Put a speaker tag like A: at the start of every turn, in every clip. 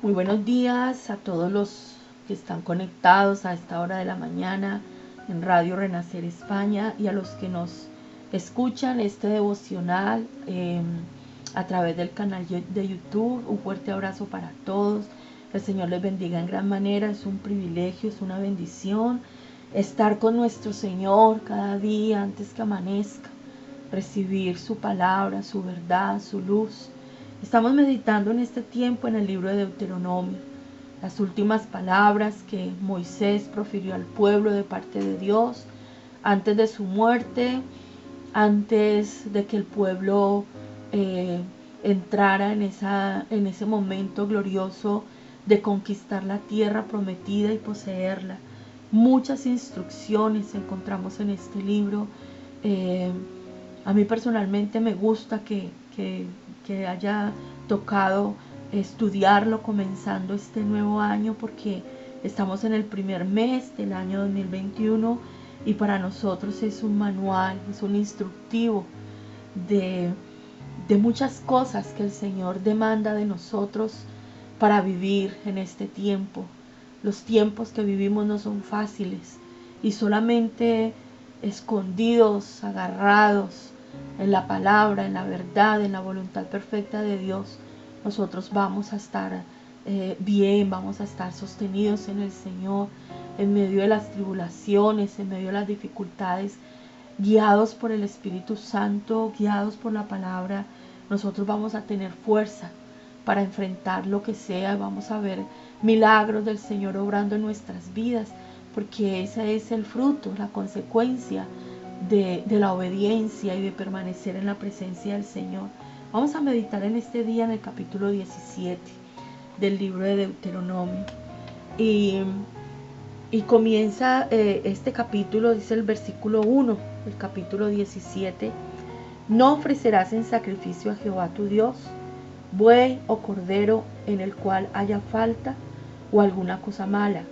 A: Muy buenos días a todos los que están conectados a esta hora de la mañana en Radio Renacer España y a los que nos escuchan este devocional a través del canal de YouTube. Un fuerte abrazo para todos. El Señor les bendiga en gran manera. Es un privilegio, es una bendición estar con nuestro Señor cada día antes que amanezca, recibir su palabra, su verdad, su luz. Estamos meditando en este tiempo en el libro de Deuteronomio, las últimas palabras que Moisés profirió al pueblo de parte de Dios antes de su muerte, antes de que el pueblo entrara en ese momento glorioso de conquistar la tierra prometida y poseerla. Muchas instrucciones encontramos en este libro. A mí personalmente me gusta que haya tocado estudiarlo comenzando este nuevo año, porque estamos en el primer mes del año 2021 y para nosotros es un manual, es un instructivo de muchas cosas que el Señor demanda de nosotros para vivir en este tiempo. Los tiempos que vivimos no son fáciles y solamente escondidos, agarrados en la palabra, en la verdad, en la voluntad perfecta de Dios, nosotros vamos a estar bien, vamos a estar sostenidos en el Señor, en medio de las tribulaciones, en medio de las dificultades, guiados por el Espíritu Santo, guiados por la palabra. Nosotros vamos a tener fuerza para enfrentar lo que sea. Vamos a ver milagros del Señor obrando en nuestras vidas, porque ese es el fruto, la consecuencia de la obediencia y de permanecer en la presencia del Señor. Vamos a meditar en este día en el capítulo 17 del libro de Deuteronomio. Y comienza este capítulo, dice el versículo 1, el capítulo 17. No ofrecerás en sacrificio a Jehová tu Dios buey o cordero en el cual haya falta o alguna cosa mala,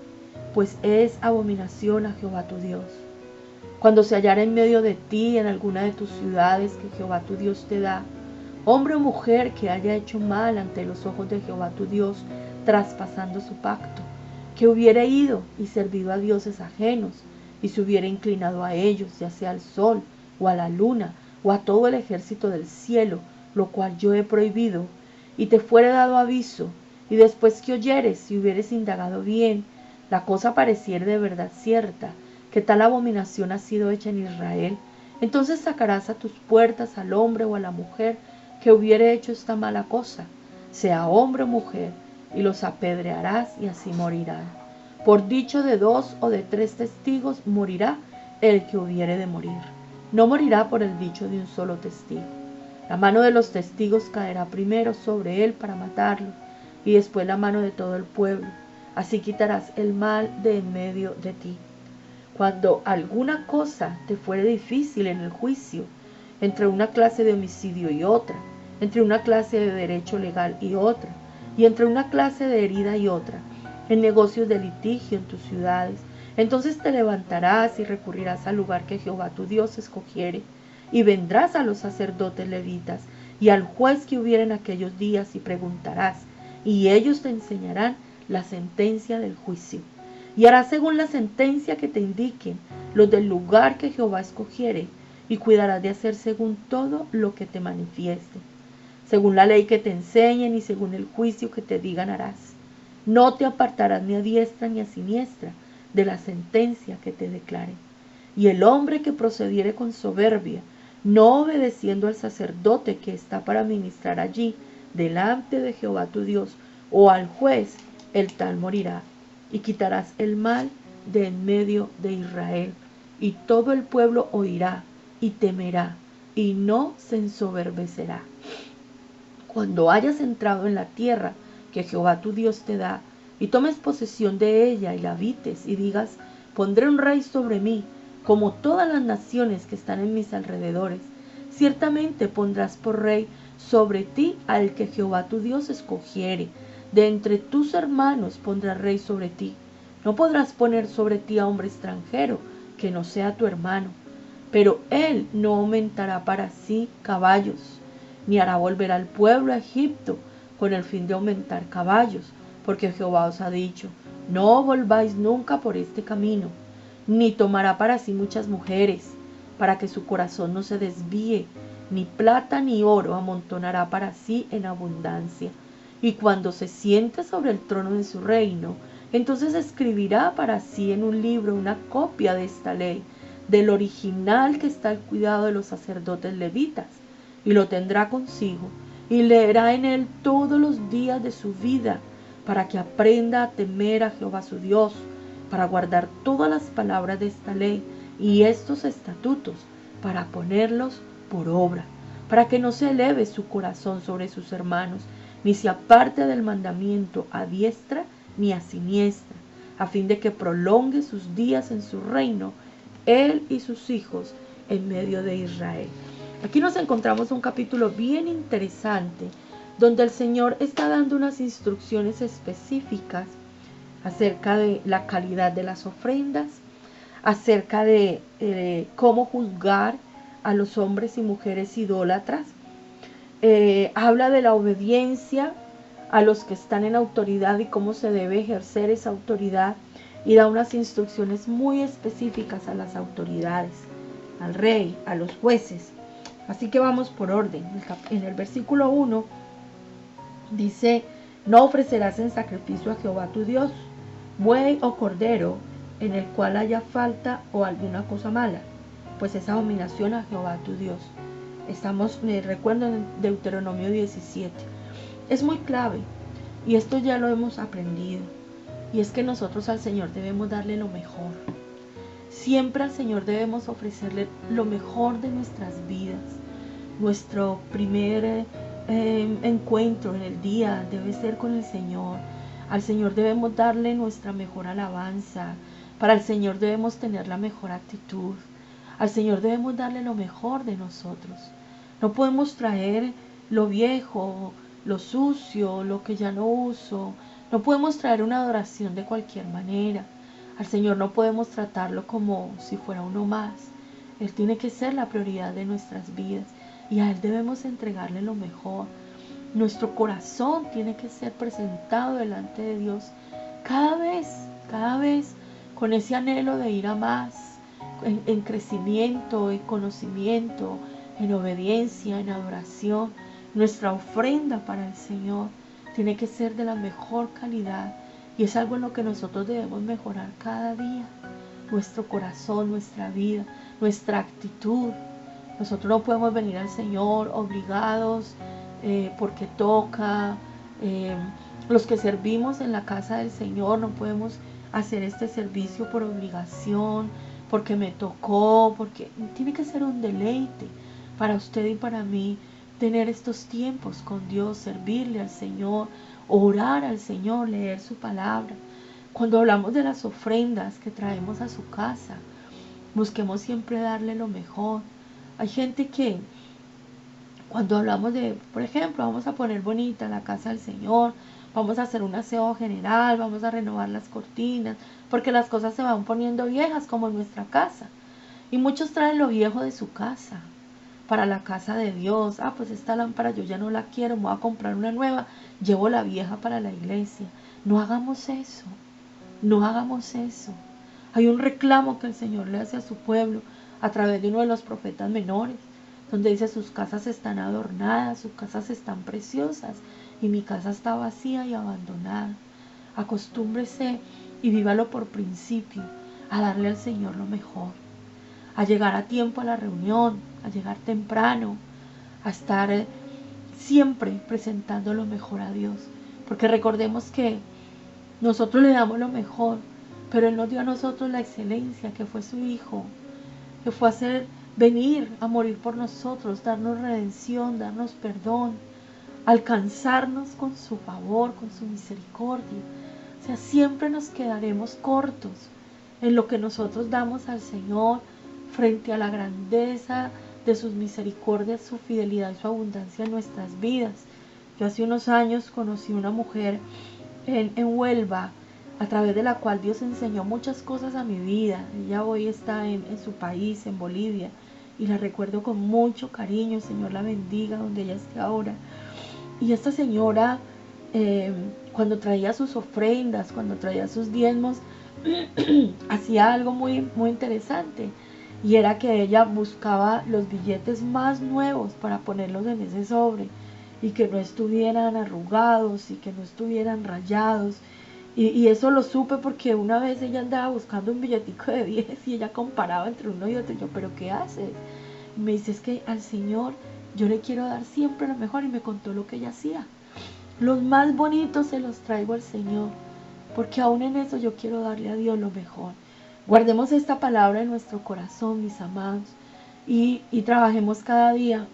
A: pues es abominación a Jehová tu Dios. Cuando se hallara en medio de ti, en alguna de tus ciudades que Jehová tu Dios te da, hombre o mujer que haya hecho mal ante los ojos de Jehová tu Dios, traspasando su pacto, que hubiera ido y servido a dioses ajenos, y se hubiera inclinado a ellos, ya sea al sol, o a la luna, o a todo el ejército del cielo, lo cual yo he prohibido, y te fuere dado aviso, y después que oyeres y hubieres indagado bien, la cosa pareciera de verdad cierta, que tal abominación ha sido hecha en Israel, entonces sacarás a tus puertas al hombre o a la mujer que hubiere hecho esta mala cosa, sea hombre o mujer, y los apedrearás y así morirán. Por dicho de 2 o de 3 testigos morirá el que hubiere de morir. No morirá por el dicho de un solo testigo. La mano de los testigos caerá primero sobre él para matarlo, y después la mano de todo el pueblo. Así quitarás el mal de en medio de ti. Cuando alguna cosa te fuere difícil en el juicio, entre una clase de homicidio y otra, entre una clase de derecho legal y otra, y entre una clase de herida y otra, en negocios de litigio en tus ciudades, entonces te levantarás y recurrirás al lugar que Jehová tu Dios escogiere, y vendrás a los sacerdotes levitas y al juez que hubiera en aquellos días y preguntarás, y ellos te enseñarán la sentencia del juicio. Y harás según la sentencia que te indiquen los del lugar que Jehová escogiere, y cuidarás de hacer según todo lo que te manifieste. Según la ley que te enseñen y según el juicio que te digan harás. No te apartarás ni a diestra ni a siniestra de la sentencia que te declare. Y el hombre que procediere con soberbia, no obedeciendo al sacerdote que está para ministrar allí, delante de Jehová tu Dios, o al juez, el tal morirá. Y quitarás el mal de en medio de Israel, y todo el pueblo oirá y temerá, y no se ensoberbecerá. Cuando hayas entrado en la tierra que Jehová tu Dios te da, y tomes posesión de ella y la habites, y digas, pondré un rey sobre mí, como todas las naciones que están en mis alrededores, ciertamente pondrás por rey sobre ti al que Jehová tu Dios escogiere. De entre tus hermanos pondrás rey sobre ti. No podrás poner sobre ti a hombre extranjero, que no sea tu hermano. Pero él no aumentará para sí caballos, ni hará volver al pueblo a Egipto con el fin de aumentar caballos, porque Jehová os ha dicho, no volváis nunca por este camino, ni tomará para sí muchas mujeres, para que su corazón no se desvíe, ni plata ni oro amontonará para sí en abundancia. Y cuando se siente sobre el trono de su reino, entonces escribirá para sí en un libro una copia de esta ley, del original que está al cuidado de los sacerdotes levitas, y lo tendrá consigo, y leerá en él todos los días de su vida, para que aprenda a temer a Jehová su Dios, para guardar todas las palabras de esta ley y estos estatutos, para ponerlos por obra, para que no se eleve su corazón sobre sus hermanos, ni se aparte del mandamiento a diestra ni a siniestra, a fin de que prolongue sus días en su reino, él y sus hijos en medio de Israel. Aquí nos encontramos un capítulo bien interesante, donde el Señor está dando unas instrucciones específicas acerca de la calidad de las ofrendas, acerca de cómo juzgar a los hombres y mujeres idólatras. Habla de la obediencia a los que están en autoridad y cómo se debe ejercer esa autoridad, y da unas instrucciones muy específicas a las autoridades, al rey, a los jueces. Así que vamos por orden. En el versículo 1 dice, no ofrecerás en sacrificio a Jehová tu Dios buey o cordero en el cual haya falta o alguna cosa mala, pues es abominación a Jehová tu Dios. Recuerdo en Deuteronomio 17. Es muy clave, y esto ya lo hemos aprendido, y es que nosotros al Señor debemos darle lo mejor. Siempre al Señor debemos ofrecerle lo mejor de nuestras vidas. Nuestro primer encuentro en el día debe ser con el Señor. Al Señor debemos darle nuestra mejor alabanza. Para el Señor debemos tener la mejor actitud. Al Señor debemos darle lo mejor de nosotros. No podemos traer lo viejo, lo sucio, lo que ya no uso. No podemos traer una adoración de cualquier manera. Al Señor no podemos tratarlo como si fuera uno más. Él tiene que ser la prioridad de nuestras vidas, y a Él debemos entregarle lo mejor. Nuestro corazón tiene que ser presentado delante de Dios cada vez, con ese anhelo de ir a más, en crecimiento, en conocimiento, en obediencia, en adoración. Nuestra ofrenda para el Señor tiene que ser de la mejor calidad, y es algo en lo que nosotros debemos mejorar cada día. Nuestro corazón, nuestra vida, nuestra actitud. Nosotros no podemos venir al Señor obligados porque toca. Los que servimos en la casa del Señor no podemos hacer este servicio por obligación, porque me tocó, porque tiene que ser un deleite para usted y para mí tener estos tiempos con Dios, servirle al Señor, orar al Señor, leer su palabra. Cuando hablamos de las ofrendas que traemos a su casa, busquemos siempre darle lo mejor. Hay gente que cuando hablamos de, por ejemplo, vamos a poner bonita la casa del Señor, vamos a hacer un aseo general, vamos a renovar las cortinas, porque las cosas se van poniendo viejas como en nuestra casa. Y muchos traen lo viejo de su casa para la casa de Dios. Pues esta lámpara yo ya no la quiero, me voy a comprar una nueva, llevo la vieja para la iglesia. No hagamos eso, no hagamos eso. Hay un reclamo que el Señor le hace a su pueblo a través de uno de los profetas menores, donde dice: sus casas están adornadas, sus casas están preciosas, y mi casa está vacía y abandonada. Acostúmbrese y vívalo por principio, a darle al Señor lo mejor, a llegar a tiempo a la reunión, a llegar temprano, a estar siempre presentando lo mejor a Dios. Porque recordemos que nosotros le damos lo mejor, pero Él nos dio a nosotros la excelencia, que fue su Hijo, que fue venir a morir por nosotros, darnos redención, darnos perdón, alcanzarnos con su favor, con su misericordia. O sea, siempre nos quedaremos cortos en lo que nosotros damos al Señor frente a la grandeza de sus misericordias, su fidelidad y su abundancia en nuestras vidas. Yo hace unos años conocí una mujer en Huelva, a través de la cual Dios enseñó muchas cosas a mi vida. Ella hoy está en su país, en Bolivia, y la recuerdo con mucho cariño. El Señor la bendiga donde ella esté ahora. Y esta señora cuando traía sus ofrendas, cuando traía sus diezmos, hacía algo muy, muy interesante. Y era que ella buscaba los billetes más nuevos para ponerlos en ese sobre y que no estuvieran arrugados y que no estuvieran rayados. Y eso lo supe porque una vez ella andaba buscando un billetico de 10 y ella comparaba entre uno y otro. Y yo, ¿pero qué haces? Y me dice, es que al Señor yo le quiero dar siempre lo mejor, y me contó lo que ella hacía. Los más bonitos se los traigo al Señor, porque aún en eso yo quiero darle a Dios lo mejor. Guardemos esta palabra en nuestro corazón, mis amados, y trabajemos cada día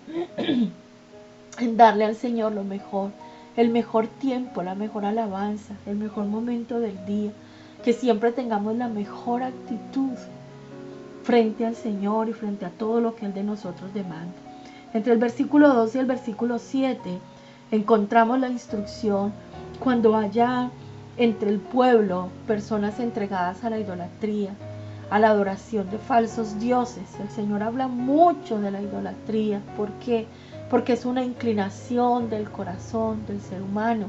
A: en darle al Señor lo mejor, el mejor tiempo, la mejor alabanza, el mejor momento del día, que siempre tengamos la mejor actitud frente al Señor y frente a todo lo que Él de nosotros demanda. Entre el versículo 2 y el versículo 7 encontramos la instrucción cuando haya entre el pueblo personas entregadas a la idolatría, a la adoración de falsos dioses. El Señor habla mucho de la idolatría. ¿Por qué? Porque es una inclinación del corazón del ser humano,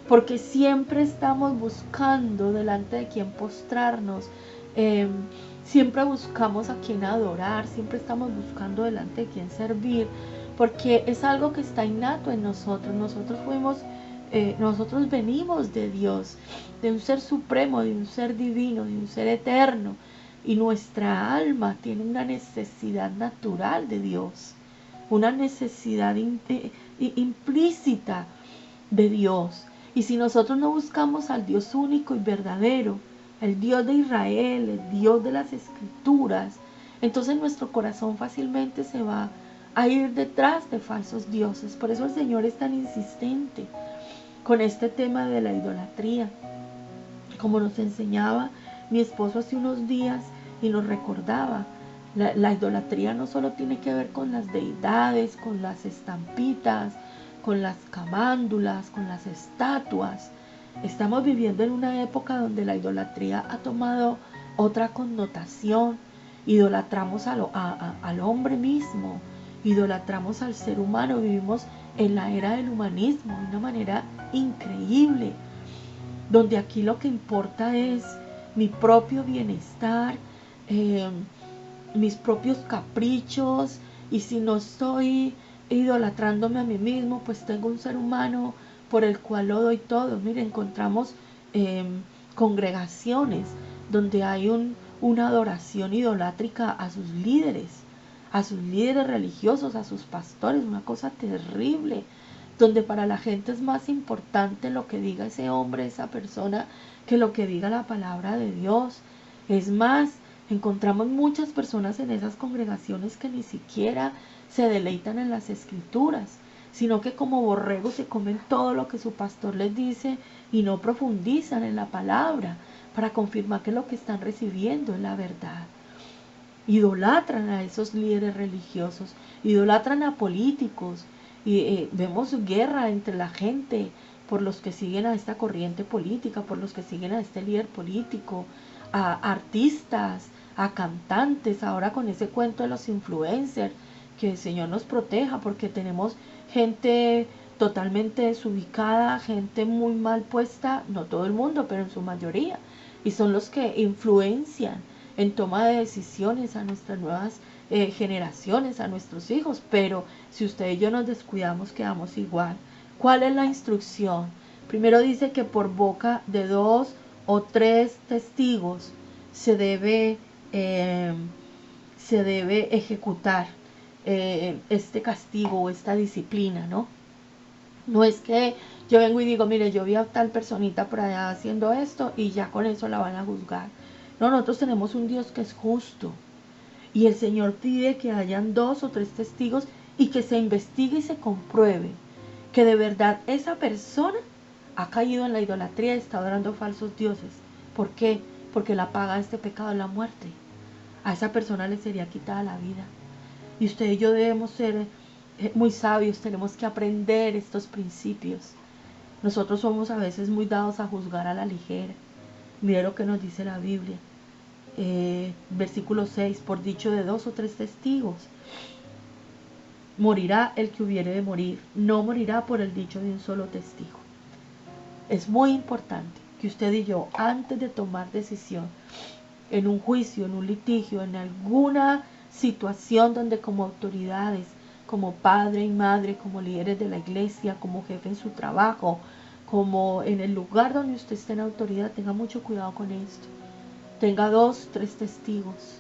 A: porque siempre estamos buscando delante de quien postrarnos, siempre buscamos a quien adorar, siempre estamos buscando delante de quien servir, porque es algo que está innato en nosotros. Nosotros venimos de Dios, de un ser supremo, de un ser divino, de un ser eterno, y nuestra alma tiene una necesidad natural de Dios, una necesidad implícita de Dios. Y si nosotros no buscamos al Dios único y verdadero, el Dios de Israel, el Dios de las Escrituras, entonces nuestro corazón fácilmente se va a ir detrás de falsos dioses. Por eso el Señor es tan insistente con este tema de la idolatría. Como nos enseñaba mi esposo hace unos días y nos recordaba, la idolatría no solo tiene que ver con las deidades, con las estampitas, con las camándulas, con las estatuas. Estamos viviendo en una época donde la idolatría ha tomado otra connotación. Idolatramos al hombre mismo, idolatramos al ser humano. Vivimos en la era del humanismo de una manera increíble, donde aquí lo que importa es mi propio bienestar, mis propios caprichos, y si no estoy idolatrándome a mí mismo, pues tengo un ser humano por el cual lo doy todo. Mire, encontramos congregaciones donde hay una adoración idolátrica a sus líderes religiosos, a sus pastores, una cosa terrible, donde para la gente es más importante lo que diga ese hombre, esa persona, que lo que diga la palabra de Dios. Es más, encontramos muchas personas en esas congregaciones que ni siquiera se deleitan en las Escrituras, sino que como borregos se comen todo lo que su pastor les dice y no profundizan en la palabra para confirmar que lo que están recibiendo es la verdad. Idolatran a esos líderes religiosos, idolatran a políticos, y vemos guerra entre la gente por los que siguen a esta corriente política, por los que siguen a este líder político, a artistas, a cantantes, ahora con ese cuento de los influencers. Que el Señor nos proteja, porque tenemos gente totalmente desubicada, gente muy mal puesta, no todo el mundo, pero en su mayoría, y son los que influencian en toma de decisiones a nuestras nuevas generaciones, a nuestros hijos. Pero si usted y yo nos descuidamos, quedamos igual. ¿Cuál es la instrucción? Primero dice que por boca de 2 o 3 testigos se debe ejecutar este castigo o esta disciplina, ¿no? No es que yo vengo y digo, mire, yo vi a tal personita por allá haciendo esto y ya con eso la van a juzgar. No, nosotros tenemos un Dios que es justo, y el Señor pide que hayan 2 o 3 testigos y que se investigue y se compruebe que de verdad esa persona ha caído en la idolatría y está adorando falsos dioses. ¿Por qué? Porque la paga de este pecado es la muerte. A esa persona le sería quitada la vida. Y usted y yo debemos ser muy sabios, tenemos que aprender estos principios. Nosotros somos a veces muy dados a juzgar a la ligera. Mire lo que nos dice la Biblia. Versículo 6, por dicho de 2 o 3 testigos morirá el que hubiere de morir, no morirá por el dicho de un solo testigo. Es muy importante que usted y yo, antes de tomar decisión en un juicio, en un litigio, en alguna situación donde como autoridades, como padre y madre, como líderes de la iglesia, como jefe en su trabajo, como en el lugar donde usted esté en autoridad, tenga mucho cuidado con esto. Tenga 2, 3 testigos,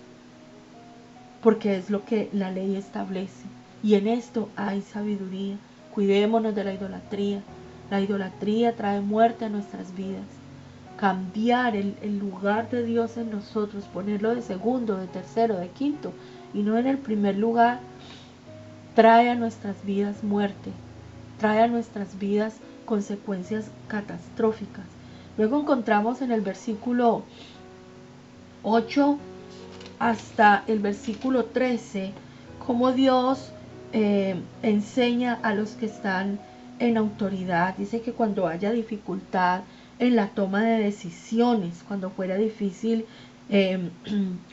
A: porque es lo que la ley establece. Y en esto hay sabiduría. Cuidémonos de la idolatría. La idolatría trae muerte a nuestras vidas. Cambiar el lugar de Dios en nosotros, ponerlo de segundo, de tercero, de quinto, y no en el primer lugar, trae a nuestras vidas muerte, trae a nuestras vidas consecuencias catastróficas. Luego encontramos en el versículo 8 hasta el versículo 13 cómo Dios enseña a los que están en autoridad. Dice que cuando haya dificultad en la toma de decisiones, cuando fuera difícil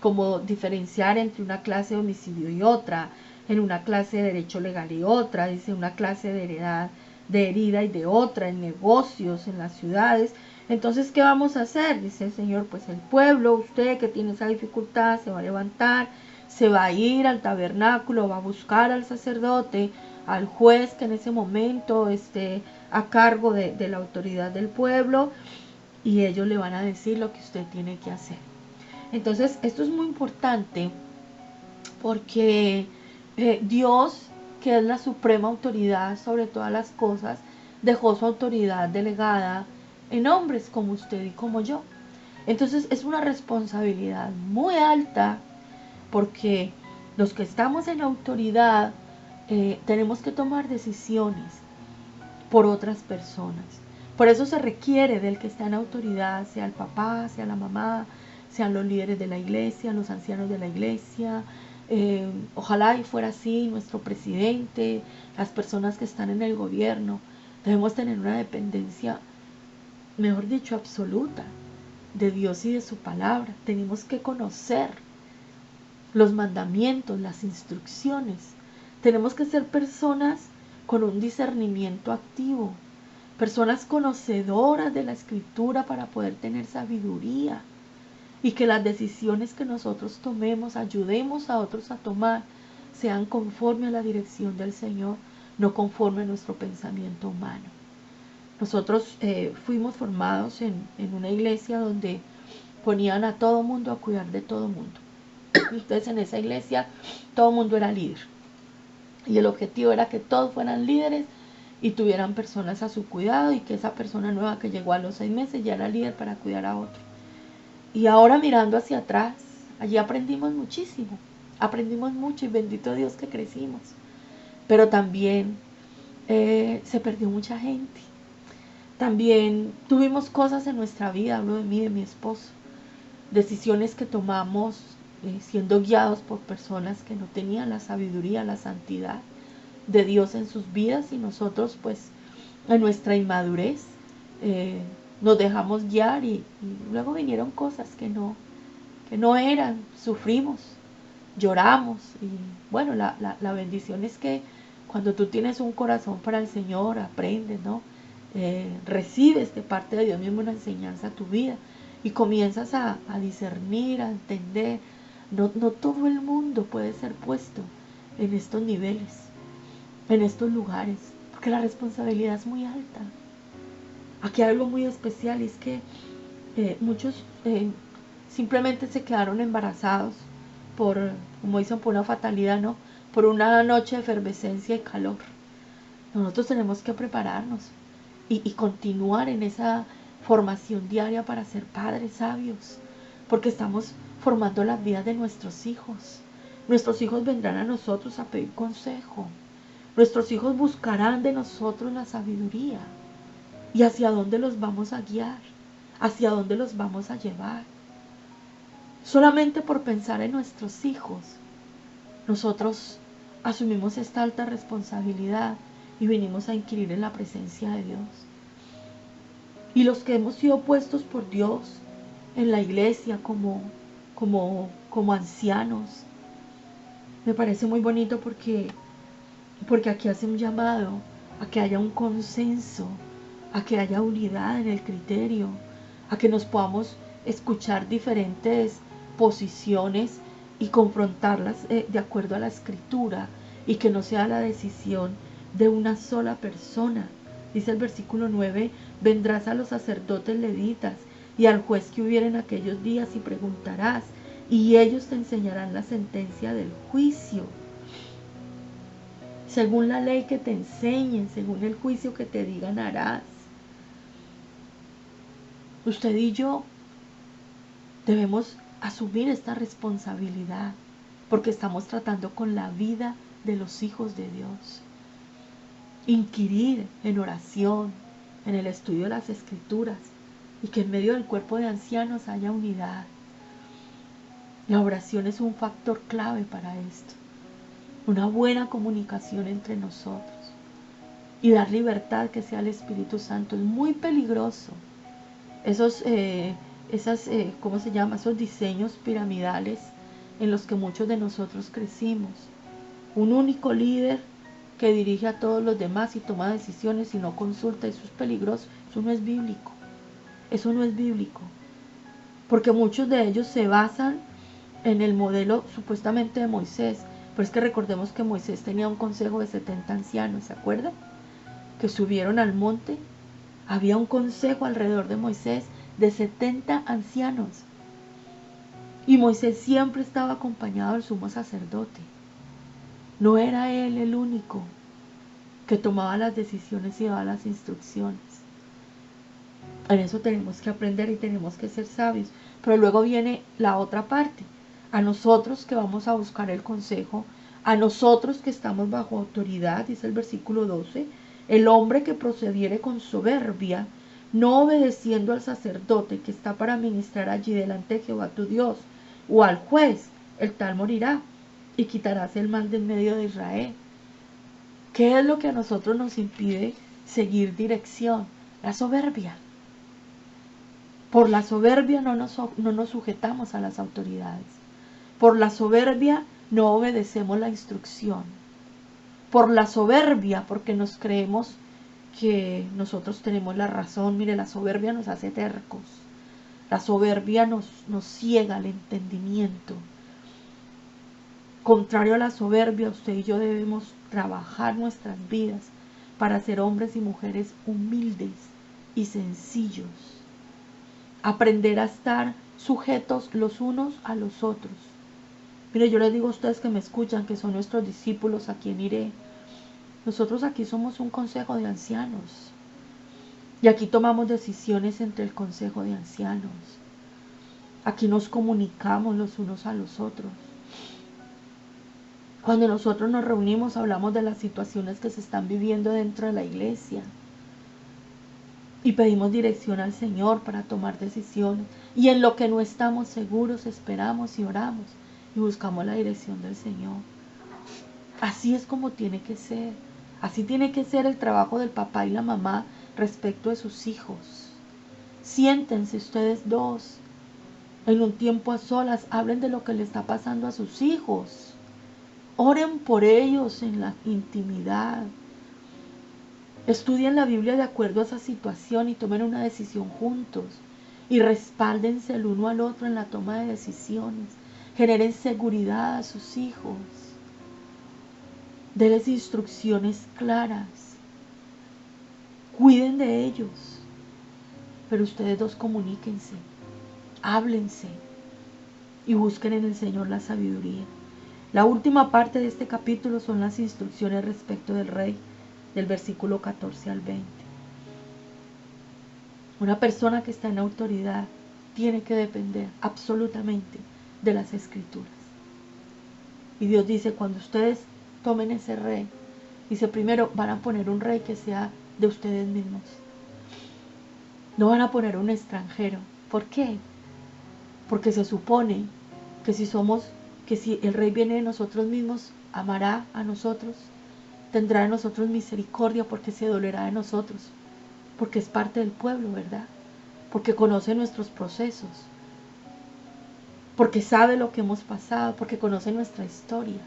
A: como diferenciar entre una clase de homicidio y otra, en una clase de derecho legal y otra, dice una clase de heredad, de herida y de otra, en negocios, en las ciudades. Entonces, ¿qué vamos a hacer? Dice el Señor, pues el pueblo, usted que tiene esa dificultad, se va a levantar, se va a ir al tabernáculo, va a buscar al sacerdote, al juez que en ese momento esté a cargo de la autoridad del pueblo, y ellos le van a decir lo que usted tiene que hacer. Entonces, esto es muy importante porque Dios, que es la suprema autoridad sobre todas las cosas, dejó su autoridad delegada en hombres como usted y como yo. Entonces es una responsabilidad muy alta porque los que estamos en autoridad tenemos que tomar decisiones por otras personas. Por eso se requiere del que está en autoridad, sea el papá, sea la mamá, sean los líderes de la iglesia, los ancianos de la iglesia. Ojalá y fuera así nuestro presidente, las personas que están en el gobierno. Debemos tener una dependencia, mejor dicho, absoluta de Dios y de su palabra. Tenemos que conocer los mandamientos, las instrucciones. Tenemos que ser personas con un discernimiento activo, personas conocedoras de la escritura para poder tener sabiduría y que las decisiones que nosotros tomemos, ayudemos a otros a tomar, sean conforme a la dirección del Señor, no conforme a nuestro pensamiento humano. Nosotros fuimos formados en una iglesia donde ponían a todo mundo a cuidar de todo mundo. Entonces en esa iglesia todo mundo era líder. Y el objetivo era que todos fueran líderes y tuvieran personas a su cuidado y que esa persona nueva que llegó a los 6 meses ya era líder para cuidar a otro. Y ahora mirando hacia atrás, allí aprendimos muchísimo. Aprendimos mucho y bendito Dios que crecimos. Pero también se perdió mucha gente. También tuvimos cosas en nuestra vida, hablo de mí, de mi esposo, decisiones que tomamos siendo guiados por personas que no tenían la sabiduría, la santidad de Dios en sus vidas, y nosotros pues en nuestra inmadurez nos dejamos guiar y luego vinieron cosas que no eran, sufrimos, lloramos y bueno, la bendición es que cuando tú tienes un corazón para el Señor, aprendes, ¿no? Recibes de parte de Dios mismo una enseñanza a tu vida y comienzas a discernir, a entender. No todo el mundo puede ser puesto en estos niveles, en estos lugares, porque la responsabilidad es muy alta. Aquí hay algo muy especial y es que muchos simplemente se quedaron embarazados por, como dicen, por una fatalidad, ¿no? Por una noche de efervescencia y calor. Nosotros tenemos que prepararnos y continuar en esa formación diaria para ser padres sabios, porque estamos formando las vidas de nuestros hijos. Nuestros hijos vendrán a nosotros a pedir consejo. Nuestros hijos buscarán de nosotros la sabiduría. ¿Y hacia dónde los vamos a guiar? ¿Hacia dónde los vamos a llevar? Solamente por pensar en nuestros hijos, nosotros asumimos esta alta responsabilidad y venimos a inquirir en la presencia de Dios. Y los que hemos sido puestos por Dios en la iglesia como ancianos, me parece muy bonito porque aquí hace un llamado a que haya un consenso, a que haya unidad en el criterio, a que nos podamos escuchar diferentes posiciones y confrontarlas de acuerdo a la escritura, y que no sea la decisión de una sola persona. Dice el versículo 9, vendrás a los sacerdotes levitas y al juez que hubiera en aquellos días y preguntarás, y ellos te enseñarán la sentencia del juicio. Según la ley que te enseñen, según el juicio que te digan harás. Usted y yo debemos asumir esta responsabilidad, porque estamos tratando con la vida de los hijos de Dios. Inquirir en oración, en el estudio de las escrituras, y que en medio del cuerpo de ancianos haya unidad. La oración es un factor clave para esto. Una buena comunicación entre nosotros. Y dar libertad que sea el Espíritu Santo. Es muy peligroso. ¿Cómo se llama? Esos diseños piramidales en los que muchos de nosotros crecimos. Un único líder que dirige a todos los demás y toma decisiones y no consulta. Eso es peligroso. Eso no es bíblico. Eso no es bíblico. Porque muchos de ellos se basan en el modelo supuestamente de Moisés. Pero es que recordemos que Moisés tenía un consejo de 70 ancianos, ¿se acuerdan? Que subieron al monte. Había un consejo alrededor de Moisés de 70 ancianos. Y Moisés siempre estaba acompañado del sumo sacerdote. No era él el único que tomaba las decisiones y daba las instrucciones. En eso tenemos que aprender y tenemos que ser sabios. Pero luego viene la otra parte. A nosotros que vamos a buscar el consejo, a nosotros que estamos bajo autoridad, dice el versículo 12, el hombre que procediere con soberbia, no obedeciendo al sacerdote que está para ministrar allí delante de Jehová tu Dios, o al juez, el tal morirá, y quitarás el mal del medio de Israel. ¿Qué es lo que a nosotros nos impide seguir dirección? La soberbia. Por la soberbia no nos sujetamos a las autoridades. Por la soberbia no obedecemos la instrucción. Por la soberbia, porque nos creemos que nosotros tenemos la razón. Mire, la soberbia nos hace tercos. La soberbia nos ciega el entendimiento. Contrario a la soberbia, usted y yo debemos trabajar nuestras vidas para ser hombres y mujeres humildes y sencillos. Aprender a estar sujetos los unos a los otros. Mire, yo les digo a ustedes que me escuchan, que son nuestros discípulos, a quien iré. Nosotros aquí somos un consejo de ancianos. Y aquí tomamos decisiones entre el consejo de ancianos. Aquí nos comunicamos los unos a los otros. Cuando nosotros nos reunimos, hablamos de las situaciones que se están viviendo dentro de la iglesia. Y pedimos dirección al Señor para tomar decisiones. Y en lo que no estamos seguros, esperamos y oramos. Y buscamos la dirección del Señor. Así es como tiene que ser. Así tiene que ser el trabajo del papá y la mamá respecto de sus hijos. Siéntense ustedes dos en un tiempo a solas. Hablen de lo que le está pasando a sus hijos. Oren por ellos en la intimidad. Estudien la Biblia de acuerdo a esa situación y tomen una decisión juntos. Y respáldense el uno al otro en la toma de decisiones. Generen seguridad a sus hijos. Denles instrucciones claras. Cuiden de ellos. Pero ustedes dos comuníquense. Háblense. Y busquen en el Señor la sabiduría. La última parte de este capítulo son las instrucciones respecto del rey, del versículo 14 al 20. Una persona que está en autoridad tiene que depender absolutamente de las escrituras. Y Dios dice, cuando ustedes tomen ese rey, dice, primero van a poner un rey que sea de ustedes mismos. No van a poner un extranjero. ¿Por qué? Porque se supone que si el rey viene de nosotros mismos, amará a nosotros, tendrá de nosotros misericordia porque se dolerá de nosotros, porque es parte del pueblo, ¿verdad? Porque conoce nuestros procesos, porque sabe lo que hemos pasado, porque conoce nuestra historia.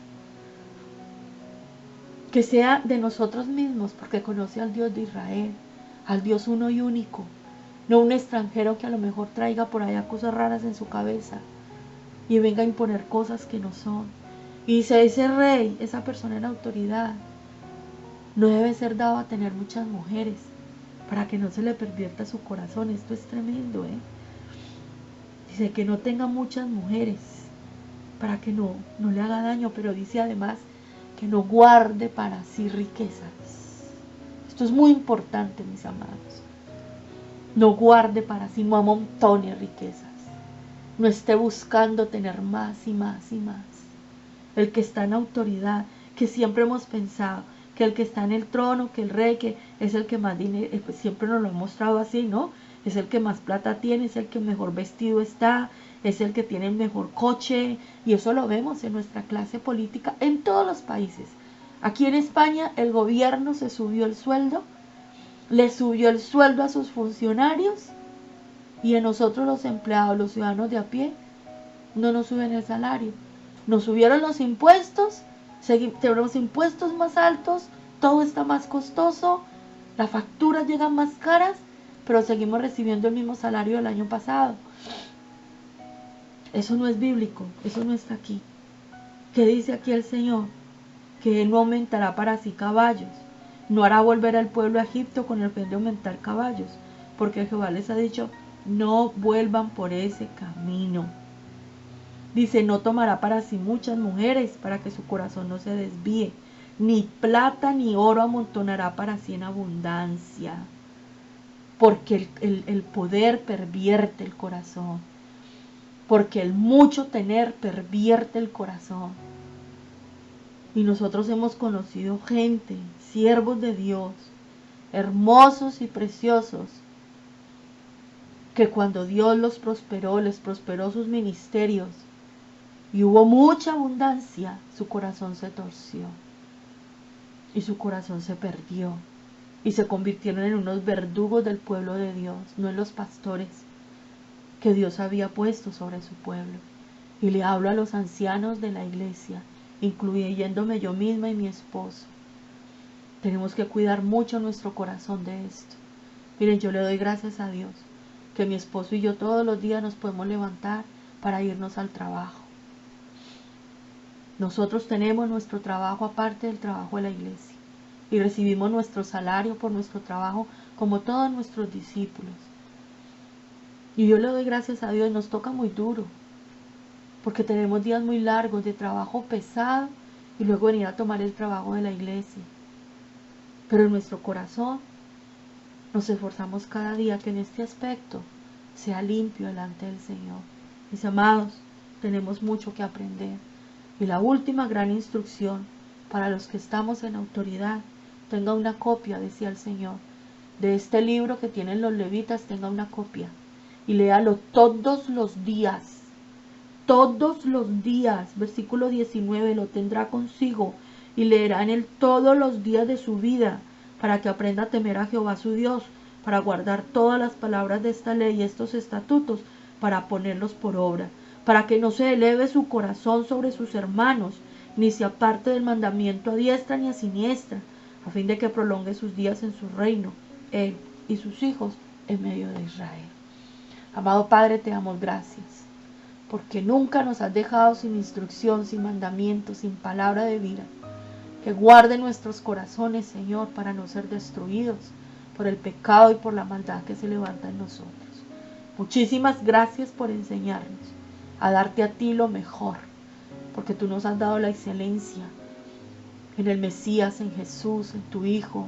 A: Que sea de nosotros mismos, porque conoce al Dios de Israel, al Dios uno y único, no un extranjero que a lo mejor traiga por allá cosas raras en su cabeza y venga a imponer cosas que no son. Y dice, ese rey, esa persona en autoridad, no debe ser dado a tener muchas mujeres para que no se le pervierta su corazón. Esto es tremendo, Dice que no tenga muchas mujeres para que no le haga daño, pero dice además que no guarde para sí riquezas. Esto es muy importante, mis amados. No guarde para sí, no amontone riquezas. No esté buscando tener más y más y más. El que está en autoridad, que siempre hemos pensado que el que está en el trono, que el rey, que es el que más dinero, pues siempre nos lo ha mostrado así, ¿no? Es el que más plata tiene, es el que mejor vestido está, es el que tiene el mejor coche, y eso lo vemos en nuestra clase política en todos los países. Aquí en España el gobierno se subió el sueldo, le subió el sueldo a sus funcionarios, y a nosotros los empleados, los ciudadanos de a pie, no nos suben el salario. Nos subieron los impuestos, tenemos impuestos más altos, todo está más costoso, las facturas llegan más caras, pero seguimos recibiendo el mismo salario del año pasado. Eso no es bíblico, eso no está aquí. ¿Qué dice aquí el Señor? Que Él no aumentará para sí caballos, no hará volver al pueblo a Egipto con el fin de aumentar caballos, porque Jehová les ha dicho, no vuelvan por ese camino. Dice, no tomará para sí muchas mujeres para que su corazón no se desvíe, ni plata ni oro amontonará para sí en abundancia, porque el poder pervierte el corazón, porque el mucho tener pervierte el corazón. Y nosotros hemos conocido gente, siervos de Dios, hermosos y preciosos, que cuando Dios los prosperó, les prosperó sus ministerios, y hubo mucha abundancia, su corazón se torció y su corazón se perdió y se convirtieron en unos verdugos del pueblo de Dios, no en los pastores que Dios había puesto sobre su pueblo. Y le hablo a los ancianos de la iglesia, incluyéndome yo misma y mi esposo. Tenemos que cuidar mucho nuestro corazón de esto. Miren, yo le doy gracias a Dios que mi esposo y yo todos los días nos podemos levantar para irnos al trabajo. Nosotros tenemos nuestro trabajo aparte del trabajo de la iglesia y recibimos nuestro salario por nuestro trabajo como todos nuestros discípulos. Y yo le doy gracias a Dios, nos toca muy duro porque tenemos días muy largos de trabajo pesado y luego venir a tomar el trabajo de la iglesia. Pero en nuestro corazón nos esforzamos cada día que en este aspecto sea limpio delante del Señor. Mis amados, tenemos mucho que aprender. Y la última gran instrucción para los que estamos en autoridad, tenga una copia, decía el Señor, de este libro que tienen los levitas, tenga una copia y léalo todos los días. Todos los días, versículo 19, lo tendrá consigo y leerá en él todos los días de su vida, para que aprenda a temer a Jehová su Dios, para guardar todas las palabras de esta ley y estos estatutos, para ponerlos por obra, para que no se eleve su corazón sobre sus hermanos, ni se aparte del mandamiento a diestra ni a siniestra, a fin de que prolongue sus días en su reino, él y sus hijos en medio de Israel. Amado Padre, te damos gracias, porque nunca nos has dejado sin instrucción, sin mandamiento, sin palabra de vida, que guarde nuestros corazones, Señor, para no ser destruidos por el pecado y por la maldad que se levanta en nosotros. Muchísimas gracias por enseñarnos a darte a ti lo mejor, porque tú nos has dado la excelencia en el Mesías, en Jesús, en tu Hijo.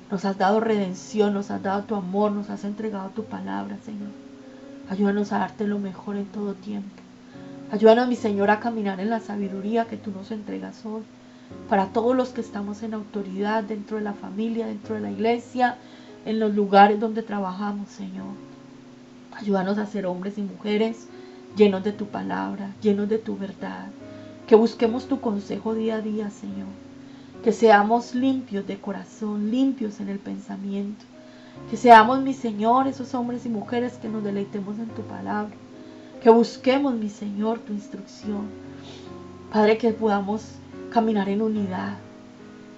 A: Nos has dado redención, nos has dado tu amor, nos has entregado tu palabra, Señor. Ayúdanos a darte lo mejor en todo tiempo. Ayúdanos, mi Señor, a caminar en la sabiduría que tú nos entregas hoy, para todos los que estamos en autoridad, dentro de la familia, dentro de la iglesia, en los lugares donde trabajamos, Señor. Ayúdanos a ser hombres y mujeres llenos de tu palabra, llenos de tu verdad, que busquemos tu consejo día a día, Señor, que seamos limpios de corazón, limpios en el pensamiento, que seamos, mi Señor, esos hombres y mujeres que nos deleitemos en tu palabra, que busquemos, mi Señor, tu instrucción, Padre, que podamos caminar en unidad,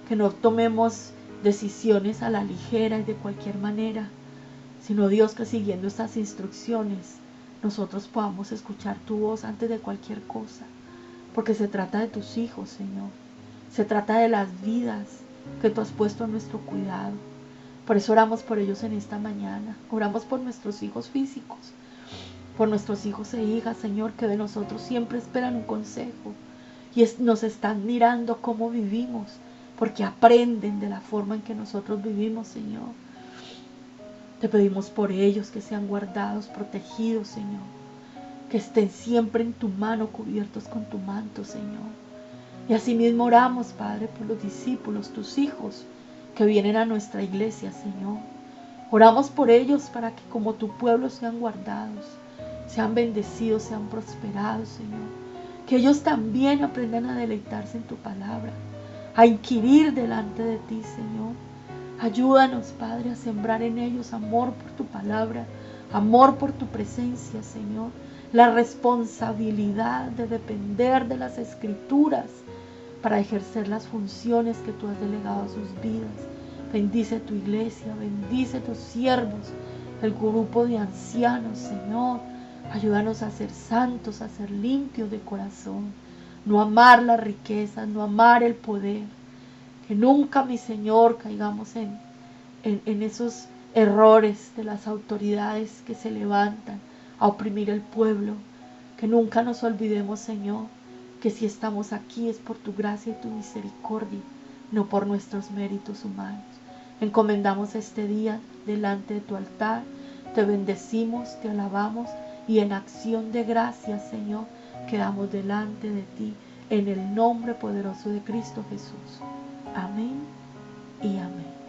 A: que no tomemos decisiones a la ligera y de cualquier manera, sino Dios, que siguiendo estas instrucciones nosotros podamos escuchar tu voz antes de cualquier cosa, porque se trata de tus hijos, Señor. Se trata de las vidas que tú has puesto a nuestro cuidado. Por eso oramos por ellos en esta mañana. Oramos por nuestros hijos físicos, por nuestros hijos e hijas, Señor, que de nosotros siempre esperan un consejo y nos están mirando cómo vivimos, porque aprenden de la forma en que nosotros vivimos, Señor. Te pedimos por ellos, que sean guardados, protegidos, Señor, que estén siempre en tu mano, cubiertos con tu manto, Señor. Y asimismo oramos, Padre, por los discípulos, tus hijos, que vienen a nuestra iglesia, Señor. Oramos por ellos para que como tu pueblo sean guardados, sean bendecidos, sean prosperados, Señor. Que ellos también aprendan a deleitarse en tu palabra, a inquirir delante de ti, Señor. Ayúdanos, Padre, a sembrar en ellos amor por tu palabra, amor por tu presencia, Señor. La responsabilidad de depender de las Escrituras para ejercer las funciones que tú has delegado a sus vidas. Bendice tu iglesia, bendice tus siervos, el grupo de ancianos, Señor. Ayúdanos a ser santos, a ser limpios de corazón, no amar las riquezas, no amar el poder. Que nunca, mi Señor, caigamos en esos errores de las autoridades que se levantan a oprimir el pueblo. Que nunca nos olvidemos, Señor, que si estamos aquí es por tu gracia y tu misericordia, no por nuestros méritos humanos. Encomendamos este día delante de tu altar, te bendecimos, te alabamos y en acción de gracias, Señor, quedamos delante de ti en el nombre poderoso de Cristo Jesús. Amén y amén.